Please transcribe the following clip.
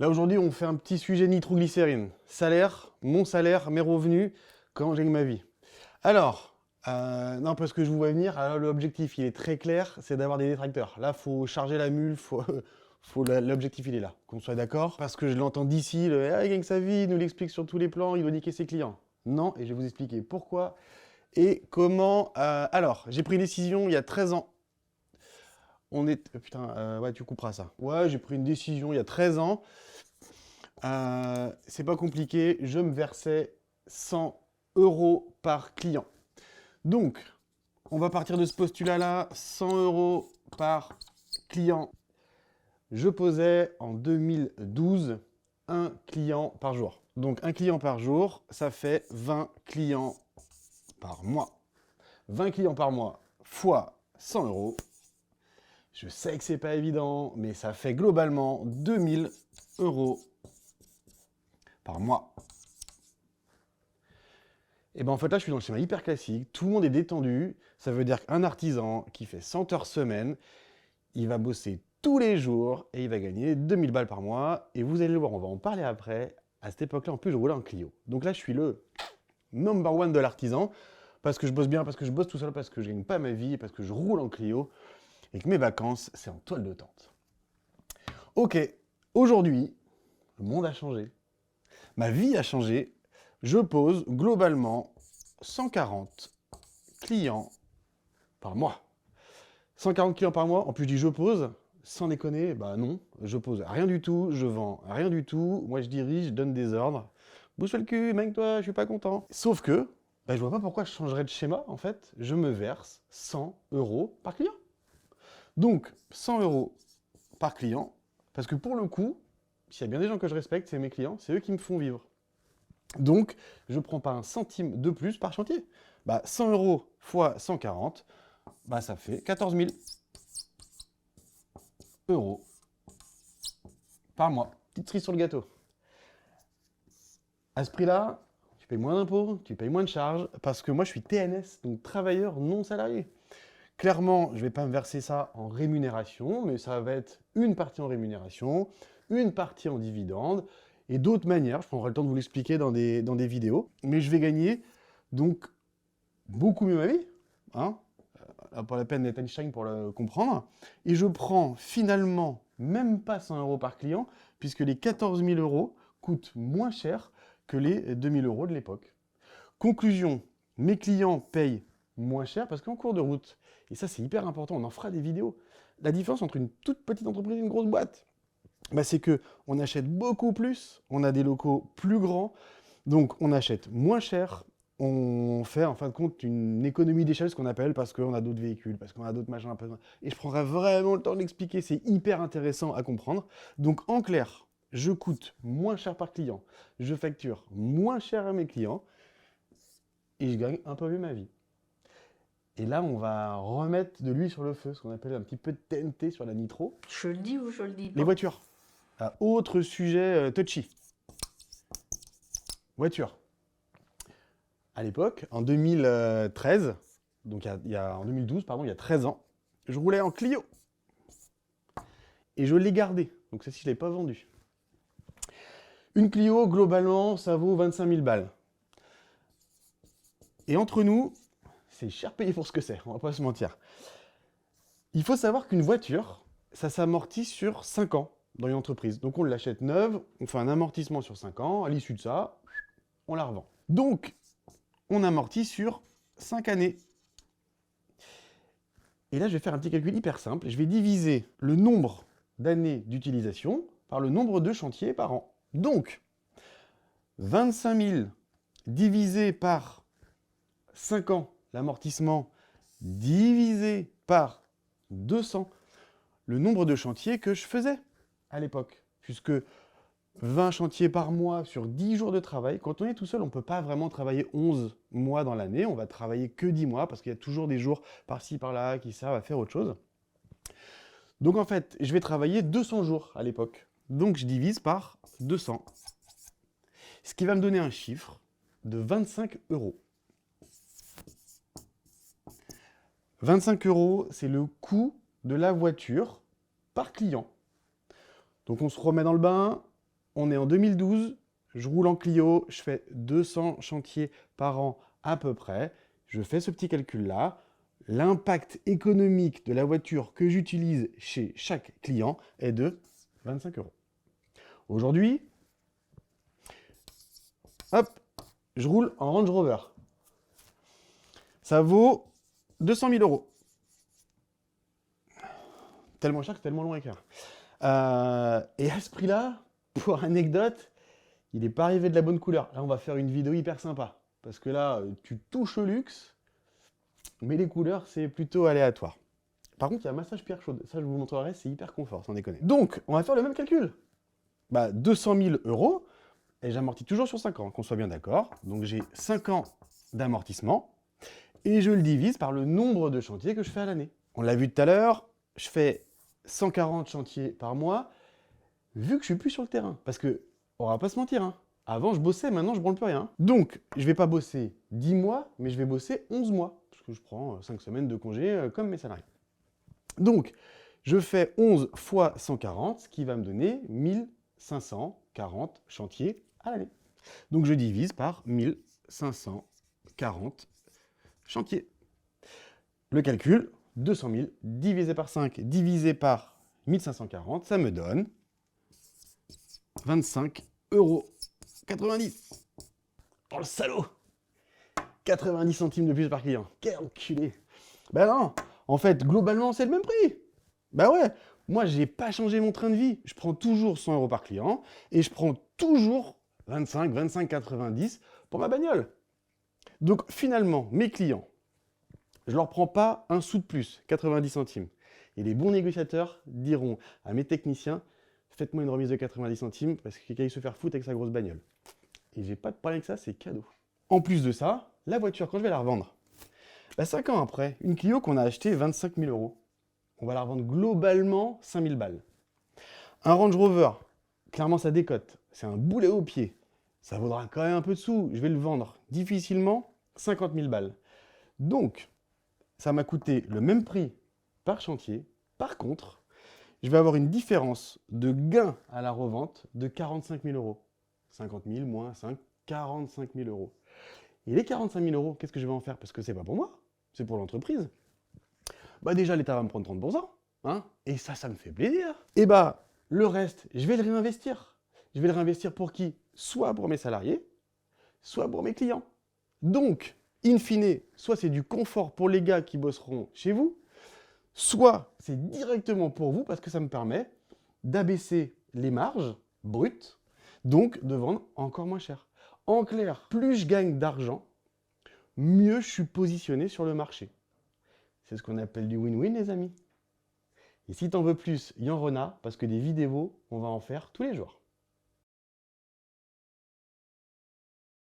Là aujourd'hui, on fait un petit sujet nitroglycérine. Salaire, mon salaire, mes revenus, comment j'ai ma vie. Alors, non, parce que je vous vois venir, alors l'objectif il est très clair, c'est d'avoir des détracteurs. Là, faut charger la mule, l'objectif il est là, qu'on soit d'accord. Parce que je l'entends d'ici, il gagne sa vie, il nous l'explique sur tous les plans, il doit niquer ses clients. Non, et je vais vous expliquer pourquoi et comment. Alors, j'ai pris une décision il y a 13 ans. Putain, ouais, tu couperas ça. Ouais, j'ai pris une décision il y a 13 ans. C'est pas compliqué, je me versais 100 euros par client. Donc, on va partir de ce postulat-là, 100 euros par client. Je posais en 2012 un client par jour. Donc, un client par jour, ça fait 20 clients par mois. 20 clients par mois fois 100 euros. Je sais que c'est pas évident, mais ça fait globalement 2000 euros par mois. Et ben en fait là je suis dans le schéma hyper classique, tout le monde est détendu, ça veut dire qu'un artisan qui fait 100 heures semaine, il va bosser tous les jours et il va gagner 2000 balles par mois, et vous allez le voir, on va en parler après, à cette époque là en plus je roulais en Clio. Donc là je suis le number one de l'artisan, parce que je bosse bien, parce que je bosse tout seul, parce que je gagne pas ma vie, parce que je roule en Clio, et que mes vacances c'est en toile de tente. Ok, aujourd'hui, le monde a changé, ma vie a changé, je pose globalement 140 clients par mois. 140 clients par mois, en plus je dis je pose, sans déconner, bah non, je pose rien du tout, je vends rien du tout, moi je dirige, je donne des ordres. Bouge le cul, mec toi, je suis pas content. Sauf que, bah, je vois pas pourquoi je changerais de schéma, en fait, je me verse 100 euros par client. Donc, 100 euros par client, parce que pour le coup, s'il y a bien des gens que je respecte, c'est mes clients, c'est eux qui me font vivre. Donc, je ne prends pas un centime de plus par chantier. Bah, 100 euros fois 140, bah, ça fait 14 000 euros par mois. Petite cerise sur le gâteau. À ce prix-là, tu payes moins d'impôts, tu payes moins de charges, parce que moi, je suis TNS, donc travailleur non salarié. Clairement, je ne vais pas me verser ça en rémunération, mais ça va être une partie en rémunération, une partie en dividende, et d'autres manières. Je prendrai le temps de vous l'expliquer dans des vidéos. Mais je vais gagner donc beaucoup mieux ma vie, hein, pas la peine d'être Einstein pour le comprendre, et je prends finalement même pas 100 euros par client, puisque les 14 000 euros coûtent moins cher que les 2 000 euros de l'époque. Conclusion, mes clients payent moins cher parce qu'en cours de route, et ça c'est hyper important, on en fera des vidéos, la différence entre une toute petite entreprise et une grosse boîte, bah, c'est qu'on achète beaucoup plus, on a des locaux plus grands, donc on achète moins cher, on fait en fin de compte une économie d'échelle, ce qu'on appelle, parce qu'on a d'autres véhicules, parce qu'on a d'autres machins. Et je prendrai vraiment le temps de l'expliquer, c'est hyper intéressant à comprendre. Donc en clair, je coûte moins cher par client, je facture moins cher à mes clients, et je gagne un peu mieux ma vie. Et là, on va remettre de l'huile sur le feu, ce qu'on appelle un petit peu de TNT sur la nitro. Je le dis ou je le dis Les pas? voitures. Autre sujet touchy. Voiture. À l'époque, en 2013, donc en 2012, pardon, il y a 13 ans, je roulais en Clio. Et je l'ai gardée. Donc celle-ci, je ne l'ai pas vendue. Une Clio, globalement, ça vaut 25 000 balles. Et entre nous, c'est cher payé pour ce que c'est, on va pas se mentir. Il faut savoir qu'une voiture, ça s'amortit sur 5 ans dans une entreprise. Donc on l'achète neuve, on fait un amortissement sur 5 ans, à l'issue de ça, on la revend. Donc, on amortit sur 5 années. Et là, je vais faire un petit calcul hyper simple. Je vais diviser le nombre d'années d'utilisation par le nombre de chantiers par an. Donc, 25 000 divisé par 5 ans, l'amortissement, divisé par 200, le nombre de chantiers que je faisais à l'époque. Puisque 20 chantiers par mois sur 10 jours de travail. Quand on est tout seul, on ne peut pas vraiment travailler 11 mois dans l'année. On va travailler que 10 mois parce qu'il y a toujours des jours par-ci, par-là qui servent à faire autre chose. Donc en fait, je vais travailler 200 jours à l'époque. Donc je divise par 200. Ce qui va me donner un chiffre de 25 euros. 25 euros, c'est le coût de la voiture par client. Donc on se remet dans le bain. On est en 2012, je roule en Clio, je fais 200 chantiers par an à peu près. Je fais ce petit calcul-là. L'impact économique de la voiture que j'utilise chez chaque client est de 25 euros. Aujourd'hui, hop, je roule en Range Rover. Ça vaut 200 000 euros. Tellement cher que tellement long à écrire. Et à ce prix-là, pour anecdote, il n'est pas arrivé de la bonne couleur. Là, on va faire une vidéo hyper sympa. Parce que là, tu touches au luxe, mais les couleurs, c'est plutôt aléatoire. Par contre, il y a un massage pierre chaude. Ça, je vous montrerai, c'est hyper confort, sans déconner. Donc, on va faire le même calcul. 200 000 euros, et j'amortis toujours sur 5 ans, qu'on soit bien d'accord. Donc, j'ai 5 ans d'amortissement, et je le divise par le nombre de chantiers que je fais à l'année. On l'a vu tout à l'heure, je fais 140 chantiers par mois, vu que je suis plus sur le terrain. Parce que, on va pas se mentir, hein, avant je bossais, maintenant je branle plus rien. Donc, je vais pas bosser 10 mois, mais je vais bosser 11 mois. Parce que je prends 5 semaines de congé comme mes salariés. Donc, je fais 11 fois 140, ce qui va me donner 1540 chantiers à l'année. Donc, je divise par 1540 chantiers. Le calcul, 200 000 divisé par 5 divisé par 1540, ça me donne 25,90 €. Oh le salaud! 90 centimes de plus par client. Quel enculé! Ben non! En fait, globalement, c'est le même prix. Ben ouais! Moi, j'ai pas changé mon train de vie. Je prends toujours 100 € par client et je prends toujours 25,90 pour ma bagnole. Donc finalement, mes clients, je leur prends pas un sou de plus, 90 centimes. Et les bons négociateurs diront à mes techniciens, faites-moi une remise de 90 centimes parce qu'il aille se faire foutre avec sa grosse bagnole. Et j'ai pas de problème avec ça, c'est cadeau. En plus de ça, la voiture, quand je vais la revendre, 5 ans après, une Clio qu'on a achetée 25 000 €, on va la revendre globalement 5 000 balles. Un Range Rover, clairement ça décote, c'est un boulet au pied. Ça vaudra quand même un peu de sous, je vais le vendre difficilement 50 000 balles. Donc, ça m'a coûté le même prix par chantier. Par contre, je vais avoir une différence de gain à la revente de 45 000 €. 50 000 moins 5, 45 000 €. Et les 45 000 €, qu'est-ce que je vais en faire? Parce que c'est pas pour moi, c'est pour l'entreprise. Déjà, l'État va me prendre 30%, hein, et ça me fait plaisir. Et le reste, je vais le réinvestir. Je vais le réinvestir pour qui? Soit pour mes salariés, soit pour mes clients. Donc, in fine, soit c'est du confort pour les gars qui bosseront chez vous, soit c'est directement pour vous parce que ça me permet d'abaisser les marges brutes, donc de vendre encore moins cher. En clair, plus je gagne d'argent, mieux je suis positionné sur le marché. C'est ce qu'on appelle du win-win, les amis. Et si t'en veux plus, il y en a, parce que des vidéos, on va en faire tous les jours.